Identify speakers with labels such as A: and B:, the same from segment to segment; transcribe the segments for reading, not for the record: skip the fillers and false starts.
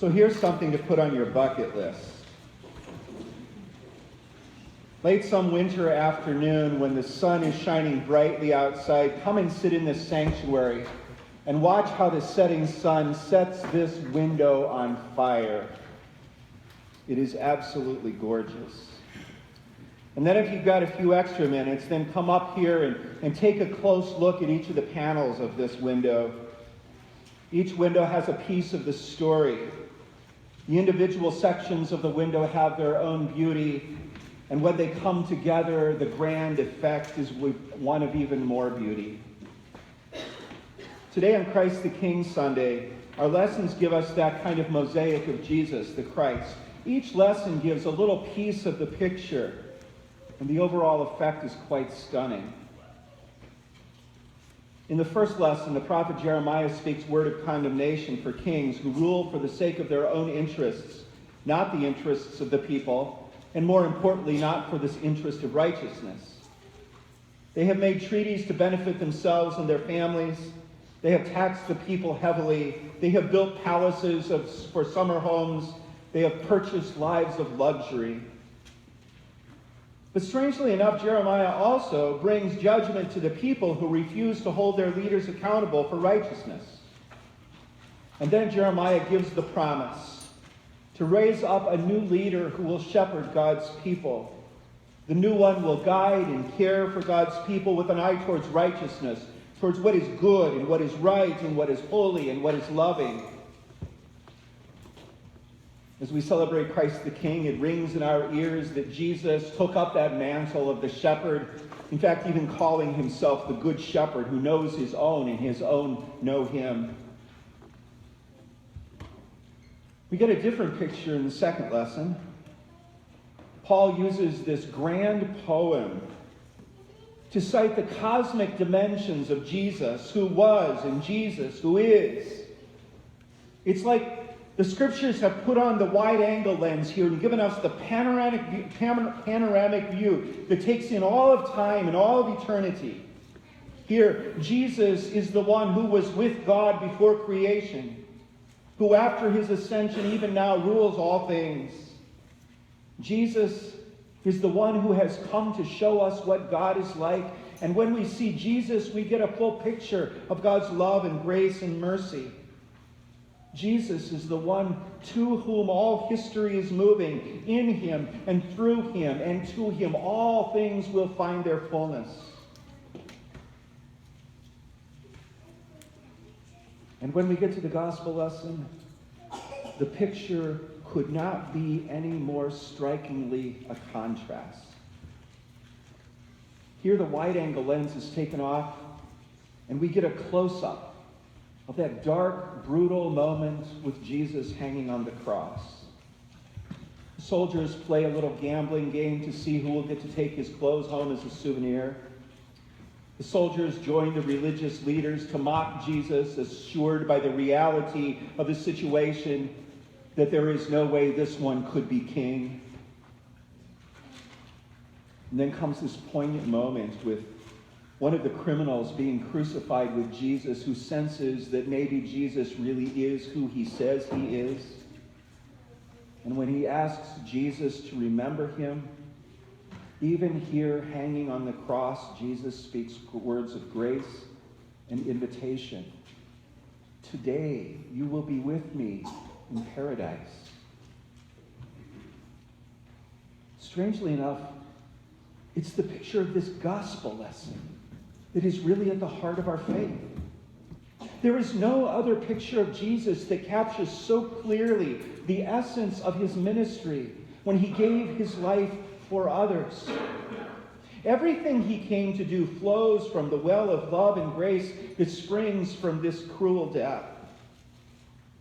A: So here's something to put on your bucket list. Late some winter afternoon, when the sun is shining brightly outside, come and sit in this sanctuary and watch how the setting sun sets this window on fire. It is absolutely gorgeous. And then if you've got a few extra minutes, then come up here and take a close look at each of the panels of this window. Each window has a piece of the story. The individual sections of the window have their own beauty, and when they come together, the grand effect is one of even more beauty. Today on Christ the King Sunday, our lessons give us that kind of mosaic of Jesus, the Christ. Each lesson gives a little piece of the picture, and the overall effect is quite stunning. In the first lesson, the prophet Jeremiah speaks word of condemnation for kings who rule for the sake of their own interests, not the interests of the people, and more importantly, not for this interest of righteousness. They have made treaties to benefit themselves and their families. They have taxed the people heavily. They have built palaces for summer homes. They have purchased lives of luxury. But strangely enough, Jeremiah also brings judgment to the people who refuse to hold their leaders accountable for righteousness. And then Jeremiah gives the promise to raise up a new leader who will shepherd God's people. The new one will guide and care for God's people with an eye towards righteousness, towards what is good and what is right and what is holy and what is loving. As we celebrate Christ the King, it rings in our ears that Jesus took up that mantle of the shepherd, in fact, even calling himself the good shepherd who knows his own and his own know him. We get a different picture in the second lesson. Paul uses this grand poem to cite the cosmic dimensions of Jesus, who was, and Jesus, who is. It's like the scriptures have put on the wide-angle lens here and given us the panoramic view that takes in all of time and all of eternity. Here, Jesus is the one who was with God before creation, who after his ascension even now rules all things. Jesus is the one who has come to show us what God is like. And when we see Jesus, we get a full picture of God's love and grace and mercy. Jesus is the one to whom all history is moving. In him and through him and to him, all things will find their fullness. And when we get to the gospel lesson, the picture could not be any more strikingly a contrast. Here the wide-angle lens is taken off, and we get a close-up of that dark, brutal moment with Jesus hanging on the cross. The soldiers play a little gambling game to see who will get to take his clothes home as a souvenir. The soldiers join the religious leaders to mock Jesus, assured by the reality of the situation that there is no way this one could be king. And then comes this poignant moment with one of the criminals being crucified with Jesus, who senses that maybe Jesus really is who he says he is. And when he asks Jesus to remember him, even here hanging on the cross, Jesus speaks words of grace and invitation. Today you will be with me in paradise. Strangely enough, it's the picture of this gospel lesson that is really at the heart of our faith. There is no other picture of Jesus that captures so clearly the essence of his ministry when he gave his life for others. Everything he came to do flows from the well of love and grace that springs from this cruel death.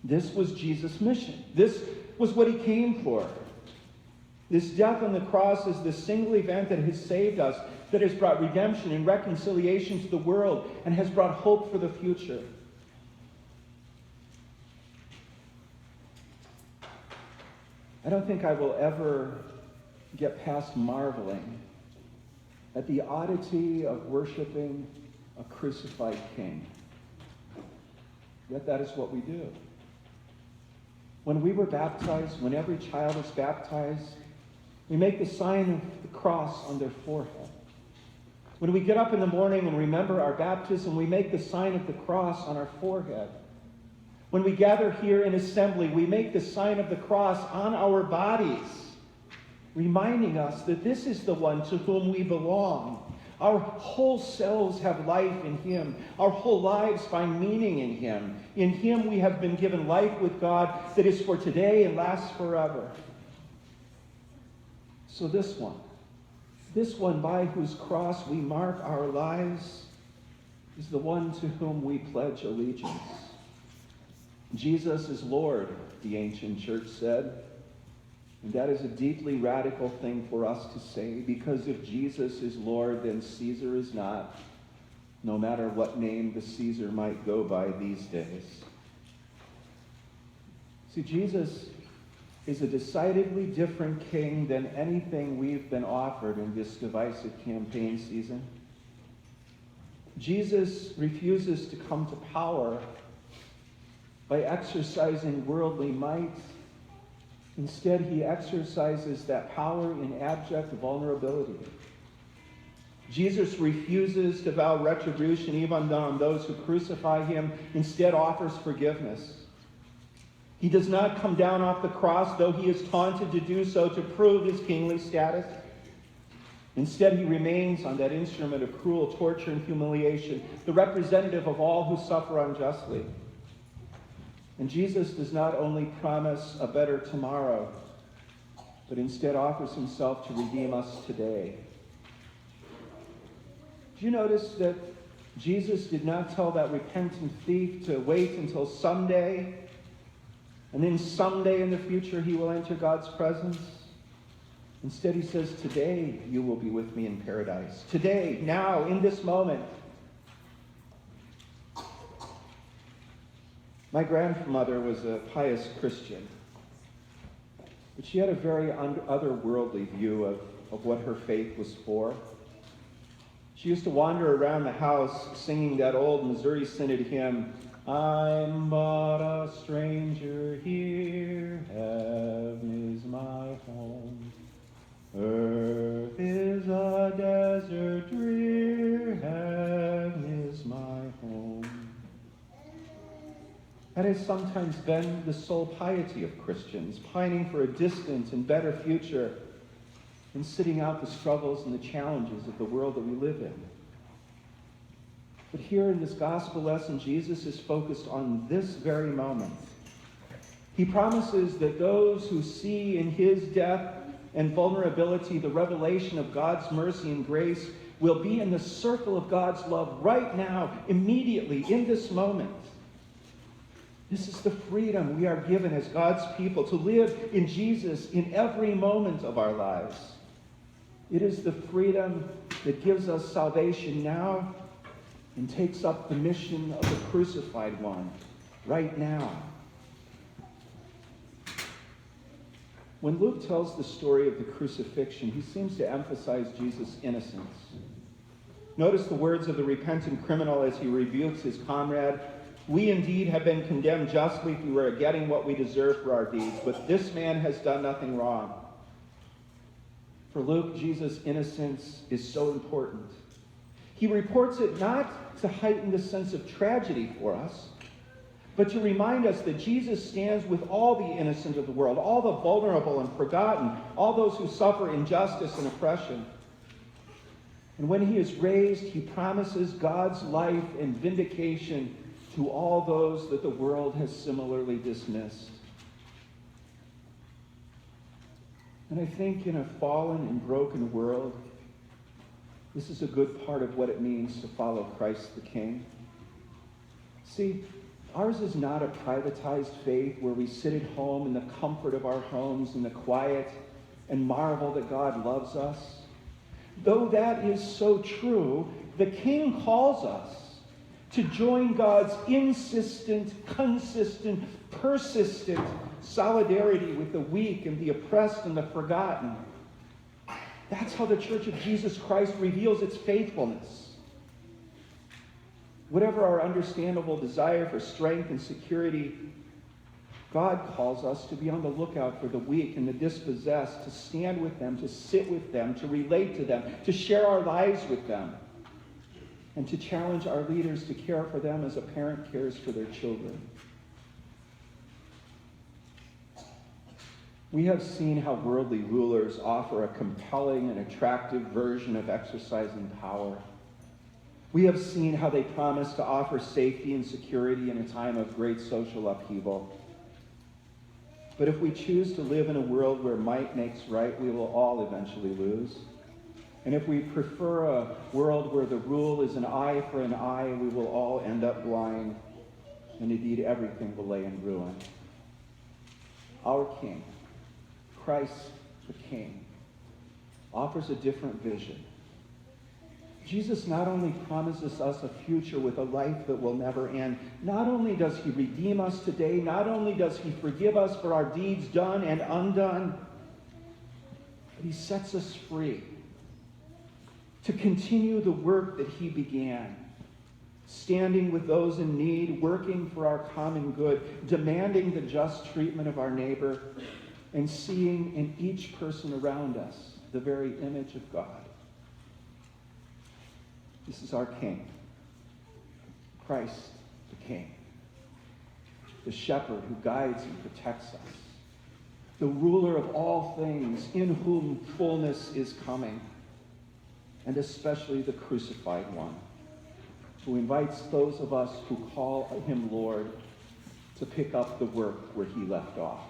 A: This was Jesus' mission. This was what he came for. This death on the cross is the single event that has saved us, that has brought redemption and reconciliation to the world, and has brought hope for the future. I don't think I will ever get past marveling at the oddity of worshiping a crucified king. Yet that is what we do. When we were baptized, when every child is baptized, we make the sign of the cross on their forehead. When we get up in the morning and remember our baptism, we make the sign of the cross on our forehead. When we gather here in assembly, we make the sign of the cross on our bodies, reminding us that this is the one to whom we belong. Our whole selves have life in him. Our whole lives find meaning in him. In him we have been given life with God that is for today and lasts forever. So this one by whose cross we mark our lives, is the one to whom we pledge allegiance. Jesus is Lord, the ancient church said. And that is a deeply radical thing for us to say, because if Jesus is Lord, then Caesar is not, no matter what name the Caesar might go by these days. See, Jesus is a decidedly different king than anything we've been offered in this divisive campaign season. Jesus refuses to come to power by exercising worldly might. Instead, he exercises that power in abject vulnerability. Jesus refuses to vow retribution even on those who crucify him, instead offers forgiveness. He does not come down off the cross, though he is taunted to do so to prove his kingly status. Instead, he remains on that instrument of cruel torture and humiliation, the representative of all who suffer unjustly. And Jesus does not only promise a better tomorrow, but instead offers himself to redeem us today. Do you notice that Jesus did not tell that repentant thief to wait until someday, and then someday in the future he will enter God's presence? Instead, he says, today you will be with me in paradise. Today, now, in this moment. My grandmother was a pious Christian, but she had a very otherworldly view of what her faith was for. She used to wander around the house singing that old Missouri Synod hymn, I'm but a stranger here, heaven is my home. Earth is a desert drear, heaven is my home. That has sometimes been the sole piety of Christians, pining for a distant and better future and sitting out the struggles and the challenges of the world that we live in. But here in this gospel lesson, Jesus is focused on this very moment. He promises that those who see in his death and vulnerability the revelation of God's mercy and grace will be in the circle of God's love right now, immediately, in this moment. This is the freedom we are given as God's people, to live in Jesus in every moment of our lives. It is the freedom that gives us salvation now and takes up the mission of the crucified one right now. When Luke tells the story of the crucifixion, he seems to emphasize Jesus' innocence. Notice the words of the repentant criminal as he rebukes his comrade. We indeed have been condemned justly if we were getting what we deserve for our deeds, but this man has done nothing wrong. For Luke, Jesus' innocence is so important. He reports it not to heighten the sense of tragedy for us, but to remind us that Jesus stands with all the innocent of the world, all the vulnerable and forgotten, all those who suffer injustice and oppression. And when he is raised, he promises God's life and vindication to all those that the world has similarly dismissed. And I think in a fallen and broken world, this is a good part of what it means to follow Christ the King. See, ours is not a privatized faith where we sit at home in the comfort of our homes in the quiet and marvel that God loves us. Though that is so true, the King calls us to join God's insistent, consistent, persistent solidarity with the weak and the oppressed and the forgotten. That's how the Church of Jesus Christ reveals its faithfulness. Whatever our understandable desire for strength and security, God calls us to be on the lookout for the weak and the dispossessed, to stand with them, to sit with them, to relate to them, to share our lives with them, and to challenge our leaders to care for them as a parent cares for their children. We have seen how worldly rulers offer a compelling and attractive version of exercising power. We have seen how they promise to offer safety and security in a time of great social upheaval. But if we choose to live in a world where might makes right, we will all eventually lose. And if we prefer a world where the rule is an eye for an eye, we will all end up blind, and indeed everything will lay in ruin. Our King, Christ the King, offers a different vision. Jesus not only promises us a future with a life that will never end, not only does he redeem us today, not only does he forgive us for our deeds done and undone, but he sets us free to continue the work that he began, standing with those in need, working for our common good, demanding the just treatment of our neighbor, and seeing in each person around us the very image of God. This is our King, Christ the King, the shepherd who guides and protects us, the ruler of all things, in whom fullness is coming, and especially the crucified one, who invites those of us who call him Lord to pick up the work where he left off.